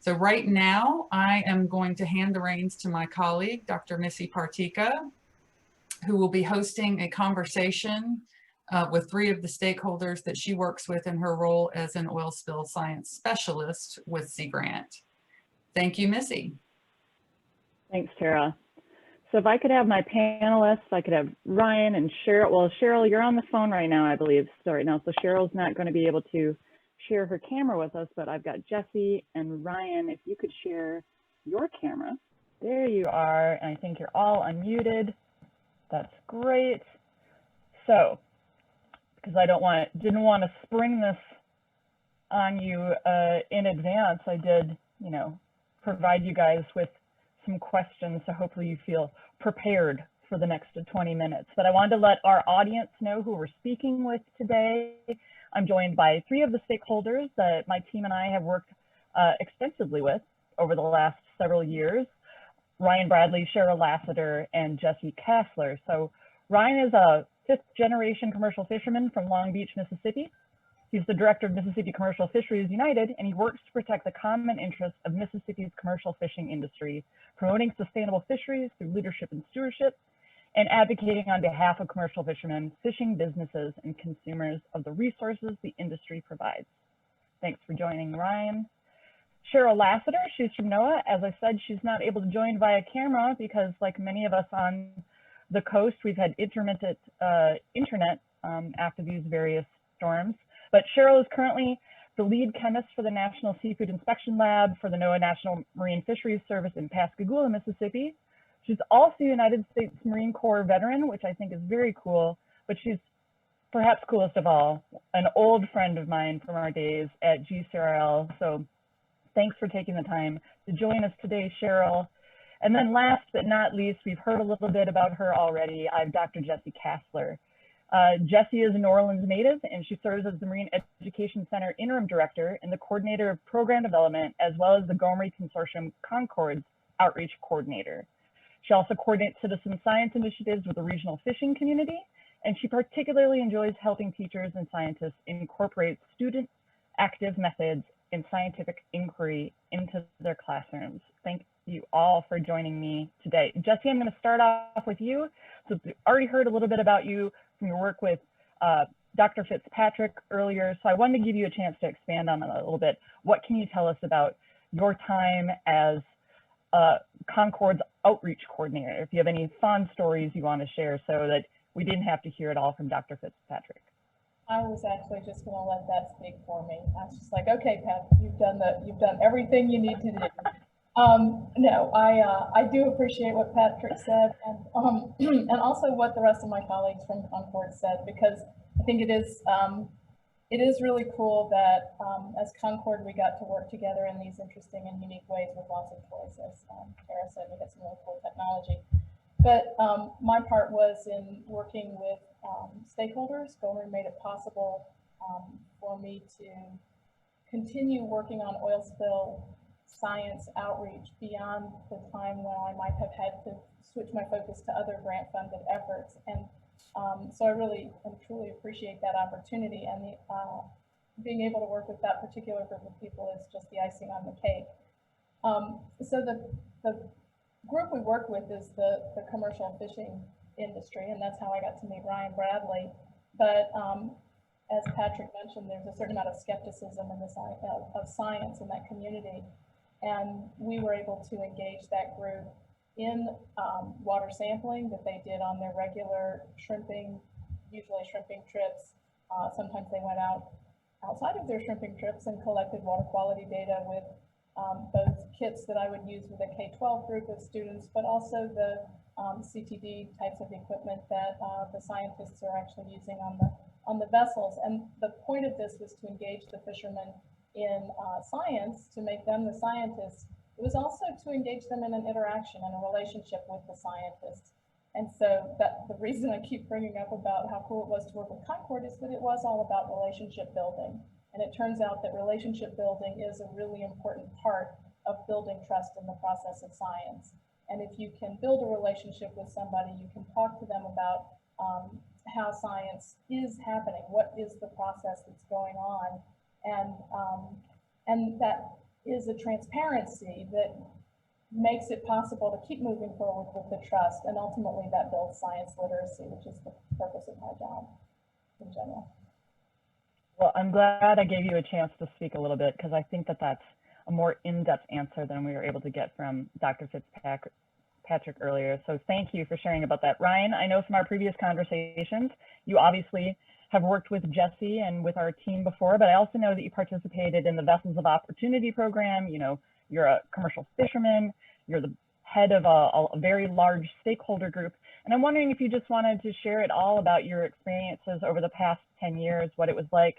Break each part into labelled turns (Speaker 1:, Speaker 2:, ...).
Speaker 1: So right now, I am going to hand the reins to my colleague, Dr. Missy Partyka, who will be hosting a conversation with 3 of the stakeholders that she works with in her role as an oil spill science specialist with Sea Grant. Thank you, Missy.
Speaker 2: Thanks, Tara. So if I could have my panelists, I could have Ryan and Cheryl. Well, Cheryl, you're on the phone right now, I believe. So right now, so Cheryl's not going to be able to share her camera with us, but I've got Jessie and Ryan. If you could share your camera. There you are. And I think you're all unmuted. That's great. So, because I didn't want to spring this on you in advance, I did, provide you guys with some questions, so hopefully you feel prepared for the next 20 minutes. But I wanted to let our audience know who we're speaking with today. I'm joined by 3 of the stakeholders that my team and I have worked extensively with over the last several years: Ryan Bradley, Cheryl Lassitter, and Jessie Kastler. So Ryan is a 5th-generation commercial fisherman from Long Beach, Mississippi. He's the director of Mississippi Commercial Fisheries United, and he works to protect the common interests of Mississippi's commercial fishing industry, promoting sustainable fisheries through leadership and stewardship, and advocating on behalf of commercial fishermen, fishing businesses, and consumers of the resources the industry provides. Thanks for joining, Ryan. Cheryl Lassitter, she's from NOAA. As I said, she's not able to join via camera because, like many of us on the coast, we've had intermittent internet after these various storms. But Cheryl is currently the lead chemist for the National Seafood Inspection Lab for the NOAA National Marine Fisheries Service in Pascagoula, Mississippi. She's also a United States Marine Corps veteran, which I think is very cool, but she's perhaps coolest of all, an old friend of mine from our days at GCRL. So thanks for taking the time to join us today, Cheryl. And then last but not least, we've heard a little bit about her already. I'm Dr. Jessie Kastler. Jessie is a New Orleans native, and she serves as the Marine Education Center Interim Director and the Coordinator of Program Development, as well as the GoMRI Consortium Concord's Outreach Coordinator. She also coordinates citizen science initiatives with the regional fishing community, and she particularly enjoys helping teachers and scientists incorporate student active methods and scientific inquiry into their classrooms. Thank you all for joining me today. Jessie, I'm going to start off with you. So we already heard a little bit about you from your work with Dr. Fitzpatrick earlier, so I wanted to give you a chance to expand on it a little bit. What can you tell us about your time as Concord's outreach coordinator? If you have any fond stories you want to share, so that we didn't have to hear it all from Dr. Fitzpatrick.
Speaker 3: I was actually just going to let that speak for me. I was just like, okay, Pat, you've done everything you need to do. No, I do appreciate what Patrick said, and also what the rest of my colleagues from Concord said, because I think it is really cool that as Concord we got to work together in these interesting and unique ways with lots of toys. As Tara said, we had some really cool technology. But my part was in working with stakeholders. GoMRI made it possible for me to continue working on oil spill science outreach beyond the time when I might have had to switch my focus to other grant-funded efforts. And so I really and truly appreciate that opportunity, and being able to work with that particular group of people is just the icing on the cake. So the group we work with is the commercial fishing industry, and that's how I got to meet Ryan Bradley. But as Patrick mentioned, there's a certain amount of skepticism in the of science in that community. And we were able to engage that group in water sampling that they did on their regular shrimping, usually shrimping trips. Sometimes they went outside of their shrimping trips and collected water quality data with both kits that I would use with a K-12 group of students, but also the CTD types of equipment that the scientists are actually using on the vessels. And the point of this was to engage the fishermen in science, to make them the scientists. It was also to engage them in an interaction and a relationship with the scientists. And so that the reason I keep bringing up about how cool it was to work with Concord is that it was all about relationship building. And it turns out that relationship building is a really important part of building trust in the process of science. And if you can build a relationship with somebody, you can talk to them about how science is happening, what is the process that's going on, and that is a transparency that makes it possible to keep moving forward with the trust, and ultimately that builds science literacy, which is the purpose of my job in general.
Speaker 2: Well, I'm glad I gave you a chance to speak a little bit, because I think that that's a more in-depth answer than we were able to get from Dr. Fitzpatrick earlier. So thank you for sharing about that. Ryan, I know from our previous conversations, you obviously have worked with Jessie and with our team before, but I also know that you participated in the Vessels of Opportunity program. You know, you're a commercial fisherman, you're the head of a very large stakeholder group. And I'm wondering if you just wanted to share it all about your experiences over the past 10 years, what it was like,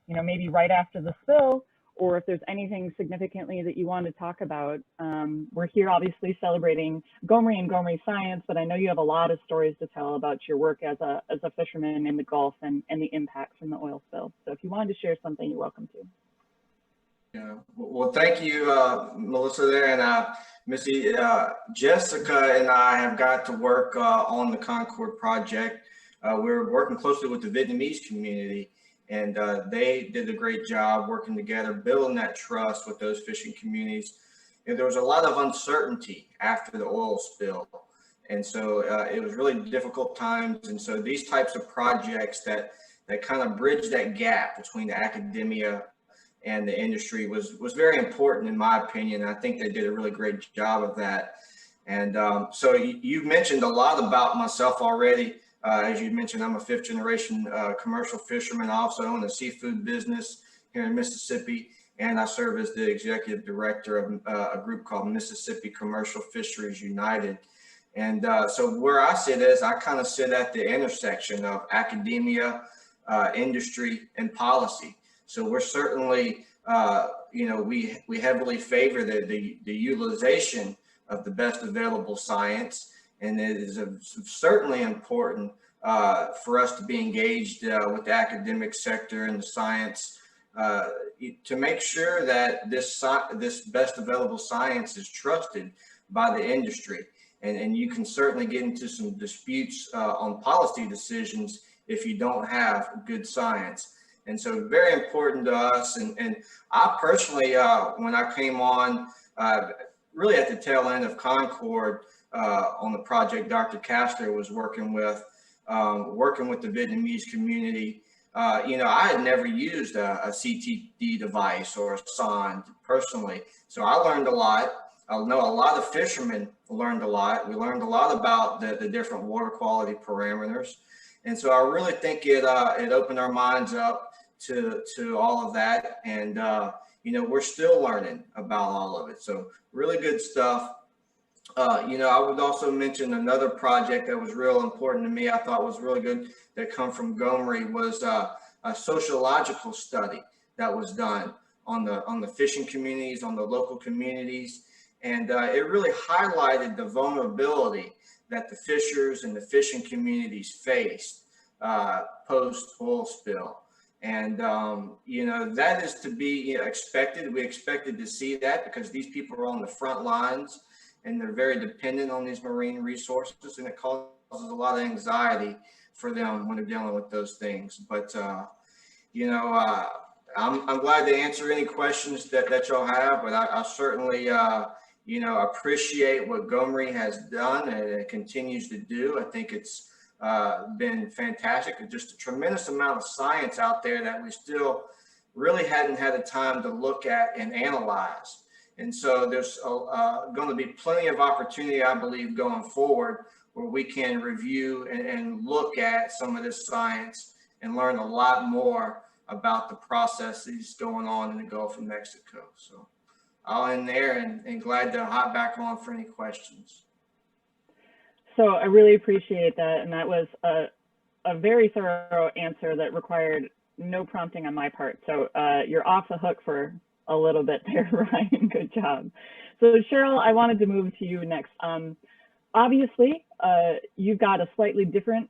Speaker 2: you know, maybe right after the spill, or if there's anything significantly that you want to talk about. We're here obviously celebrating GoMRI and GoMRI science, but I know you have a lot of stories to tell about your work as a fisherman in the Gulf and the impacts from the oil spill. So if you wanted to share something, you're welcome to.
Speaker 4: Yeah, well, thank you, Melissa there, and Missy, Jessica and I have got to work on the Concord project. We're working closely with the Vietnamese community, and they did a great job working together, building that trust with those fishing communities. And there was a lot of uncertainty after the oil spill, and so it was really difficult times. And so these types of projects that kind of bridge that gap between the academia and the industry was very important, in my opinion. I think they did a really great job of that. And so you've mentioned a lot about myself already. As you mentioned, I'm a fifth generation commercial fisherman. I also own a seafood business here in Mississippi, and I serve as the executive director of a group called Mississippi Commercial Fisheries United. And so where I sit is I kind of sit at the intersection of academia, industry, and policy. So we're certainly, you know, we heavily favor the utilization of the best available science, and it is certainly important for us to be engaged with the academic sector and the science to make sure that this best available science is trusted by the industry. And you can certainly get into some disputes on policy decisions if you don't have good science. And so very important to us. And I personally, when I came on, really at the tail end of Concord on the project Dr. Kastler was working with the Vietnamese community, you know, I had never used a CTD device or a sonde personally. So I learned a lot. I know a lot of fishermen learned a lot. We learned a lot about the different water quality parameters. And so I really think it opened our minds up to all of that. And, you know, we're still learning about all of it. So really good stuff. You know, I would also mention another project that was real important to me, I thought was really good, that come from GoMRI, was a sociological study that was done on the fishing communities, on the local communities. And it really highlighted the vulnerability that the fishers and the fishing communities faced post oil spill. And, you know, that is to be expected. We expected to see that because these people are on the front lines and they're very dependent on these marine resources, and it causes a lot of anxiety for them when they're dealing with those things. But, you know, I'm glad to answer any questions that y'all have, but I certainly, you know, appreciate what GoMRI has done and it continues to do. I think it's been fantastic. Just a tremendous amount of science out there that we still really hadn't had the time to look at and analyze. And so there's going to be plenty of opportunity, I believe, going forward where we can review and look at some of this science and learn a lot more about the processes going on in the Gulf of Mexico. So I'll end there and glad to hop back on for any questions.
Speaker 2: So I really appreciate that. And that was a very thorough answer that required no prompting on my part. So you're off the hook for a little bit there, Ryan. Good job. So Cheryl, I wanted to move to you next. Obviously, you've got a slightly different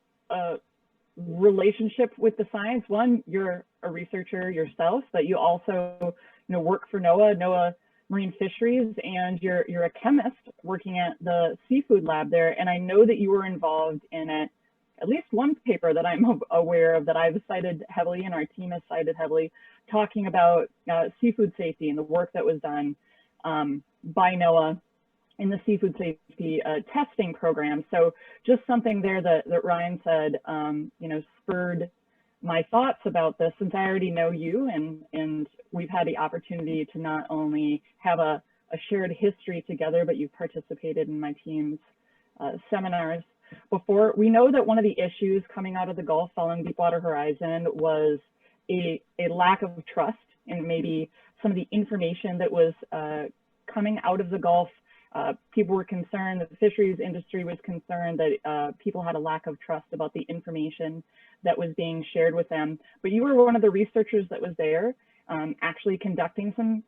Speaker 2: relationship with the science. One, you're a researcher yourself, but you also work for NOAA Marine Fisheries, and you're a chemist working at the seafood lab there. And I know that you were involved in at least one paper that I'm aware of that I've cited heavily and our team has cited heavily, talking about seafood safety and the work that was done by NOAA in the seafood safety testing program. So just something there that Ryan said, you know, spurred my thoughts about this, since I already know you, and we've had the opportunity to not only have a shared history together, but you've participated in my team's seminars before. We know that one of the issues coming out of the Gulf following Deepwater Horizon was a lack of trust in maybe some of the information that was coming out of the Gulf. People were concerned, that the fisheries industry was concerned that people had a lack of trust about the information that was being shared with them. But you were one of the researchers that was there actually conducting some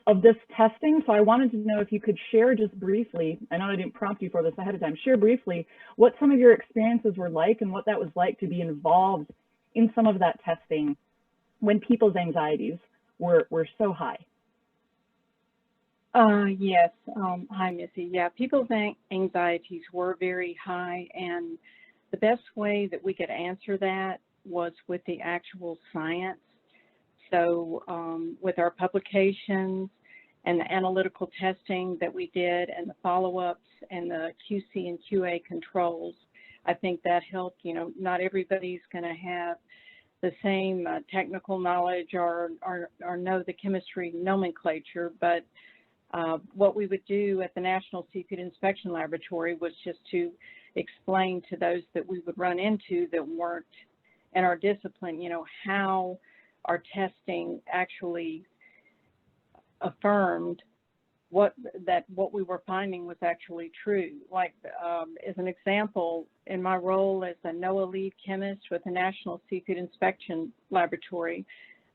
Speaker 2: of this testing. So I wanted to know if you could share just briefly, I know I didn't prompt you for this ahead of time, share briefly what some of your experiences were like and what that was like to be involved in some of that testing when people's anxieties were so high.
Speaker 5: Yes. Hi, Missy. Yeah, people's anxieties were very high, and the best way that we could answer that was with the actual science. So with our publications and the analytical testing that we did and the follow-ups and the QC and QA controls, I think that helped. You know, not everybody's going to have the same technical knowledge or know the chemistry nomenclature, but what we would do at the National Seafood Inspection Laboratory was just to explain to those that we would run into that weren't in our discipline, you know, how our testing actually affirmed what we were finding was actually true. Like as an example, in my role as a NOAA lead chemist with the National Seafood Inspection Laboratory,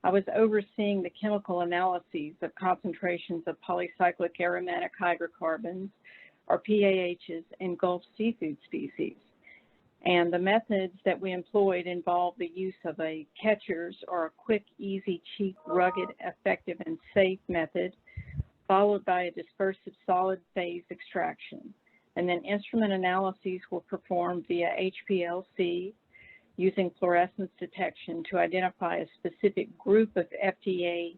Speaker 5: I was overseeing the chemical analyses of concentrations of polycyclic aromatic hydrocarbons, or PAHs, in Gulf seafood species. And the methods that we employed involved the use of a catcher's, or a quick, easy, cheap, rugged, effective, and safe method, followed by a dispersive solid phase extraction. And then instrument analyses were performed via HPLC, using fluorescence detection to identify a specific group of FDA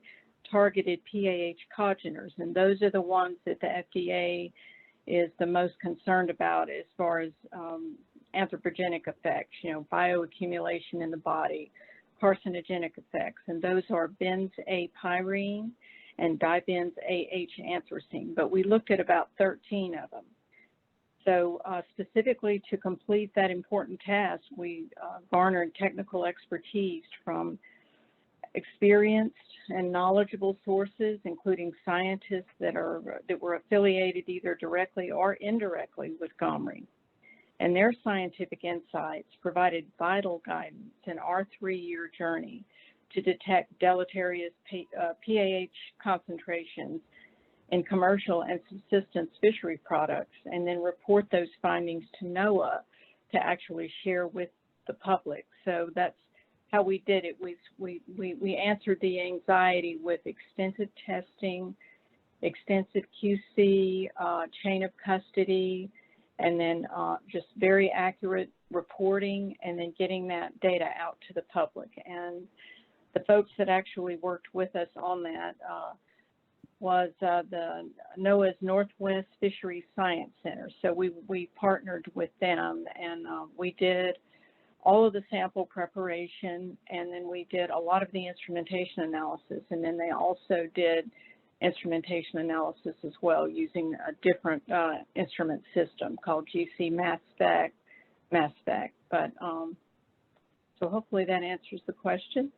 Speaker 5: targeted PAH congeners. And those are the ones that the FDA is the most concerned about as far as anthropogenic effects, you know, bioaccumulation in the body, carcinogenic effects. And those are benz-A-pyrene and dibenz-AH-anthracene. But we looked at about 13 of them. So specifically to complete that important task, we garnered technical expertise from experienced and knowledgeable sources, including scientists that were affiliated either directly or indirectly with GoMRI. And their scientific insights provided vital guidance in our 3-year journey to detect deleterious PAH concentrations in commercial and subsistence fishery products, and then report those findings to NOAA to actually share with the public. So that's how we did it. We answered the anxiety with extensive testing, extensive QC, chain of custody, and then just very accurate reporting, and then getting that data out to the public. And the folks that actually worked with us on that was the NOAA's Northwest Fisheries Science Center. So we partnered with them, and we did all of the sample preparation, and then we did a lot of the instrumentation analysis, and then they also did instrumentation analysis as well using a different instrument system called GC mass spec. But so hopefully that answers the question.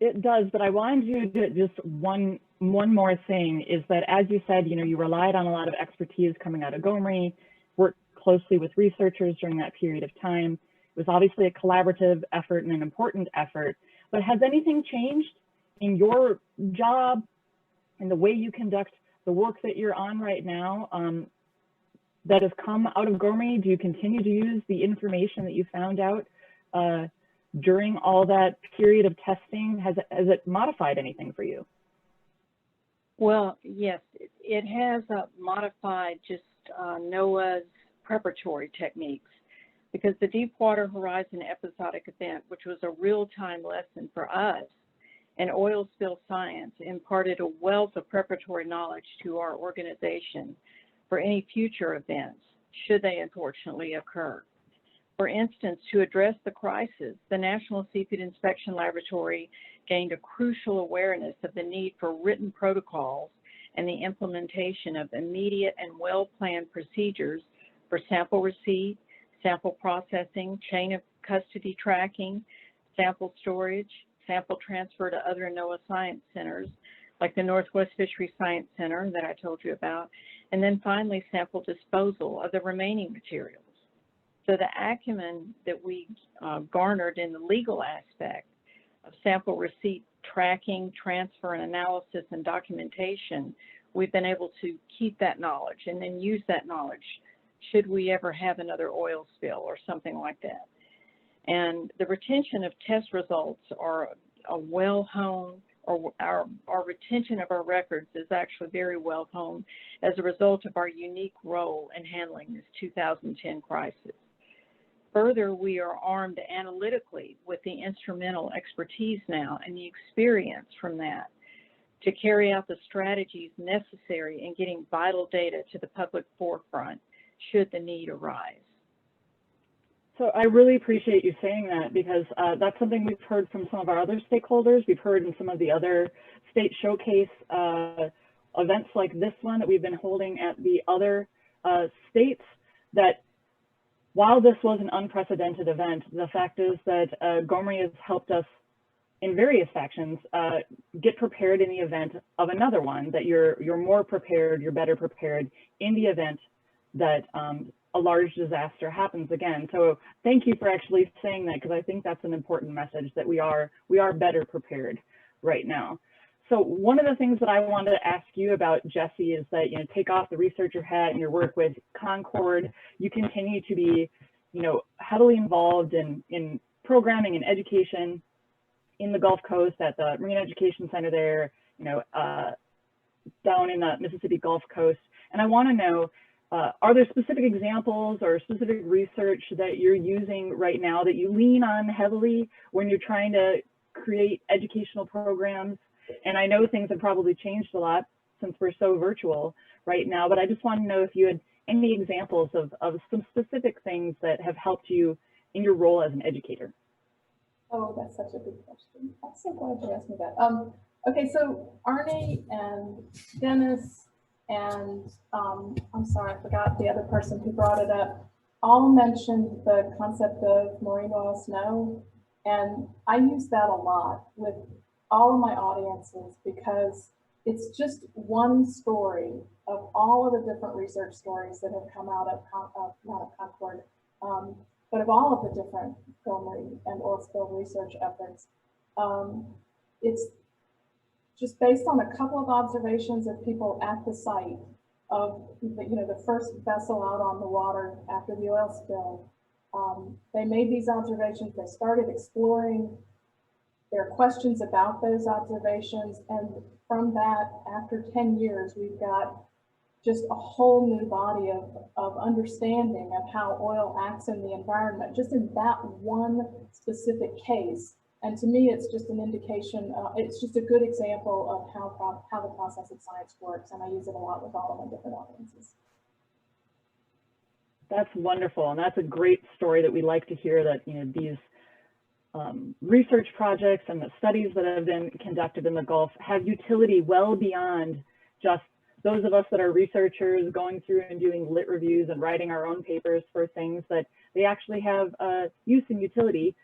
Speaker 2: It does, but I wanted you to just one more thing is that, as you said, you know, you relied on a lot of expertise coming out of GoMRI, worked closely with researchers during that period of time. It was obviously a collaborative effort and an important effort, but has anything changed in your job and the way you conduct the work that you're on right now that has come out of GoMRI? Do you continue to use the information that you found out during all that period of testing? Has it modified anything for you?
Speaker 5: Well, yes, it has modified just NOAA's preparatory techniques, because the Deepwater Horizon episodic event, which was a real-time lesson for us, and oil spill science imparted a wealth of preparatory knowledge to our organization for any future events, should they unfortunately occur. For instance, to address the crisis, the National Seafood Inspection Laboratory gained a crucial awareness of the need for written protocols and the implementation of immediate and well-planned procedures for sample receipt, sample processing, chain of custody tracking, sample storage, sample transfer to other NOAA science centers, like the Northwest Fisheries Science Center that I told you about, and then finally sample disposal of the remaining materials. So the acumen that we garnered in the legal aspect of sample receipt, tracking, transfer, and analysis and documentation, we've been able to keep that knowledge and then use that knowledge should we ever have another oil spill or something like that. And the retention of test results are a well-honed, or our retention of our records is actually very well-honed as a result of our unique role in handling this 2010 crisis. Further, we are armed analytically with the instrumental expertise now and the experience from that to carry out the strategies necessary in getting vital data to the public forefront should the need arise.
Speaker 2: So I really appreciate you saying that, because that's something we've heard from some of our other stakeholders. We've heard in some of the other state showcase events like this one that we've been holding at the other states, that while this was an unprecedented event, the fact is that GoMRI has helped us in various factions get prepared in the event of another one, that you're more prepared, you're better prepared in the event that a large disaster happens again. So thank you for actually saying that, because I think that's an important message, that we are better prepared right now. So one of the things that I wanted to ask you about, Jessie, is that, take off the researcher hat and your work with Concord. You continue to be, heavily involved in programming and education in the Gulf Coast at the Marine Education Center there, down in the Mississippi Gulf Coast. And I want to know, are there specific examples or specific research that you're using right now that you lean on heavily when you're trying to create educational programs? And I know things have probably changed a lot since we're so virtual right now, but I just want to know if you had any examples of some specific things that have helped you in your role as an educator.
Speaker 3: Oh, that's such a good question. I'm so glad you asked me that. Okay, so Arnie and Dennis and I'm sorry, I forgot the other person who brought it up, all mentioned the concept of marine oil snow. And I use that a lot with all of my audiences, because it's just one story of all of the different research stories that have come out of, not of Concord, but of all of the different GoMRI and oil spill research efforts. It's just based on a couple of observations of people at the site of the first vessel out on the water after the oil spill. They made these observations, they started exploring. There are questions about those observations, and from that, after 10 years, we've got just a whole new body of understanding of how oil acts in the environment, just in that one specific case. And to me, it's just an indication, it's just a good example of how the process of science works, and I use it a lot with all of my different audiences.
Speaker 2: That's wonderful, and that's a great story that we like to hear, that these research projects and the studies that have been conducted in the Gulf have utility well beyond just those of us that are researchers going through and doing lit reviews and writing our own papers for things, that they actually have use and utility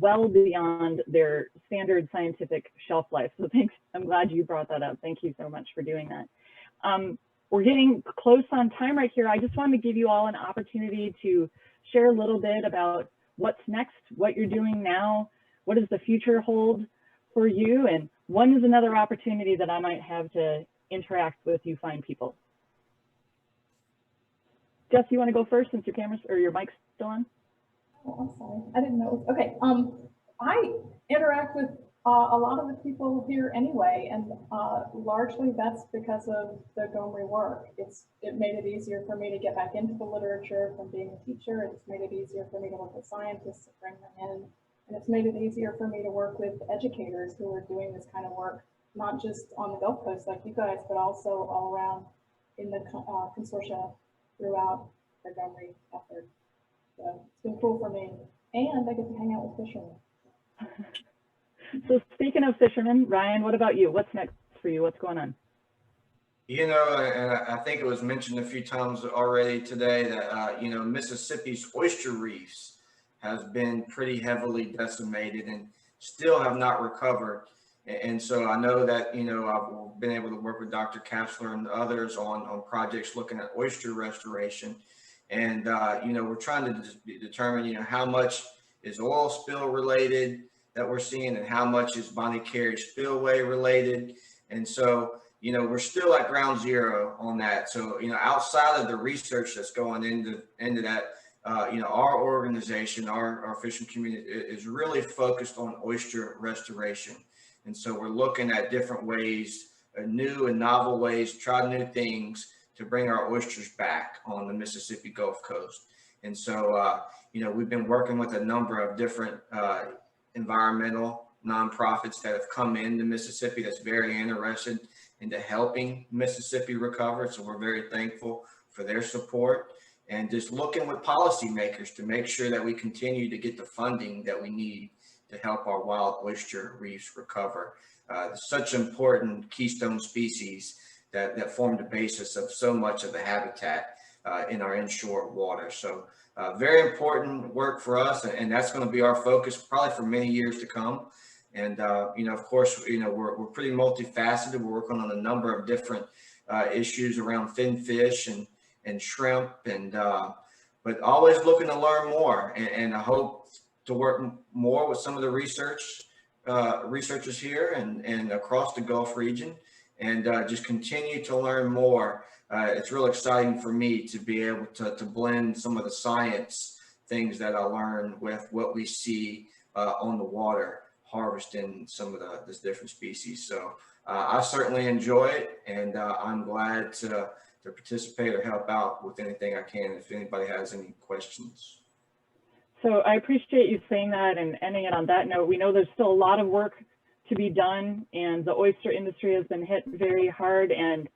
Speaker 2: well beyond their standard scientific shelf life. So thanks, I'm glad you brought that up. Thank you so much for doing that. We're getting close on time right here. I just wanted to give you all an opportunity to share a little bit about what's next, what you're doing now, what does the future hold for you, and when is another opportunity that I might have to interact with you fine people. Jess, you want to go first since your camera's or your mic's still on?
Speaker 3: Oh, I'm sorry, I didn't know. Okay, I interact with a lot of the people here anyway, and largely that's because of the GoMRI work. It made it easier for me to get back into the literature from being a teacher. It's made it easier for me to work with scientists, to bring them in And it's made it easier for me to work with educators who are doing this kind of work, not just on the Gulf Coast like you guys, but also all around in the consortia throughout the GoMRI effort. So it's been cool for me. And I get to hang out with fishermen.
Speaker 2: So speaking of fishermen, Ryan, what about you? What's next for you? What's going on?
Speaker 4: You know, and I think it was mentioned a few times already today that, you know, Mississippi's oyster reefs has been pretty heavily decimated and still have not recovered. And so I know that, you know, I've been able to work with Dr. Kastler and others on projects looking at oyster restoration. And, you know, we're trying to determine, you know, how much is oil spill related that we're seeing and how much is Bonnie Carey spillway related. And so, you know, we're still at ground zero on that. So, you know, outside of the research that's going into that, you know, our organization, our fishing community is really focused on oyster restoration. And so we're looking at different ways, new and novel ways, try new things to bring our oysters back on the Mississippi Gulf Coast. And so, you know, we've been working with a number of different environmental nonprofits that have come into Mississippi that's very interested into helping Mississippi recover. So we're very thankful for their support and just looking with policymakers to make sure that we continue to get the funding that we need to help our wild oyster reefs recover. Such important keystone species that form the basis of so much of the habitat in our inshore water. So very important work for us, and that's going to be our focus probably for many years to come. And, you know, of course, you know, we're pretty multifaceted. We're working on a number of different issues around fin fish and shrimp, and but always looking to learn more. And I hope to work more with some of the researchers here and across the Gulf region, and just continue to learn more. It's real exciting for me to be able to blend some of the science things that I learned with what we see on the water, harvesting some of this different species. So I certainly enjoy it, and I'm glad to participate or help out with anything I can if anybody has any questions.
Speaker 2: So I appreciate you saying that and ending it on that note. We know there's still a lot of work to be done, and the oyster industry has been hit very hard. And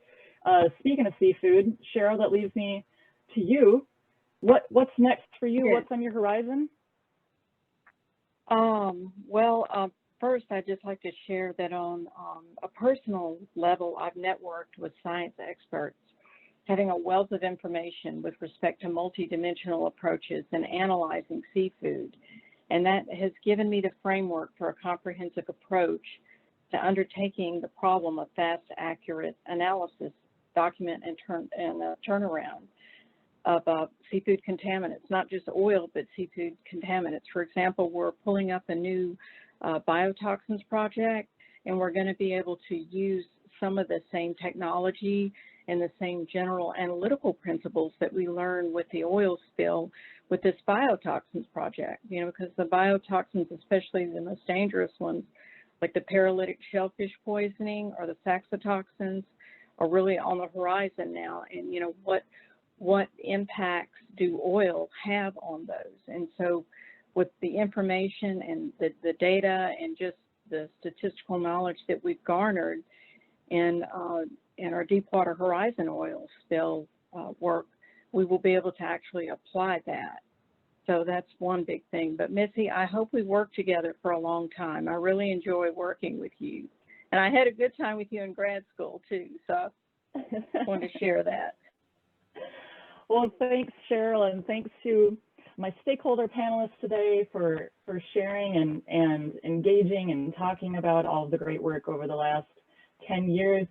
Speaker 2: speaking of seafood, Cheryl, that leaves me to you. What's next for you? What's on your horizon?
Speaker 5: First, I'd just like to share that on a personal level, I've networked with science experts, having a wealth of information with respect to multidimensional approaches in analyzing seafood. And that has given me the framework for a comprehensive approach to undertaking the problem of fast, accurate analysis, document and turnaround of seafood contaminants, not just oil, but seafood contaminants. For example, we're pulling up a new biotoxins project, and we're going to be able to use some of the same technology and the same general analytical principles that we learn with the oil spill with this biotoxins project, you know, because the biotoxins, especially the most dangerous ones, like the paralytic shellfish poisoning or the saxitoxins, are really on the horizon now. And, you know, what impacts do oil have on those? And so with the information and the data and just the statistical knowledge that we've garnered in our Deepwater Horizon oil spill work, we will be able to actually apply that. So that's one big thing. But Missy, I hope we work together for a long time. I really enjoy working with you. And I had a good time with you in grad school too. So I want to share that.
Speaker 2: Well, thanks, Cheryl, and thanks to my stakeholder panelists today for sharing and engaging and talking about all of the great work over the last 10 years.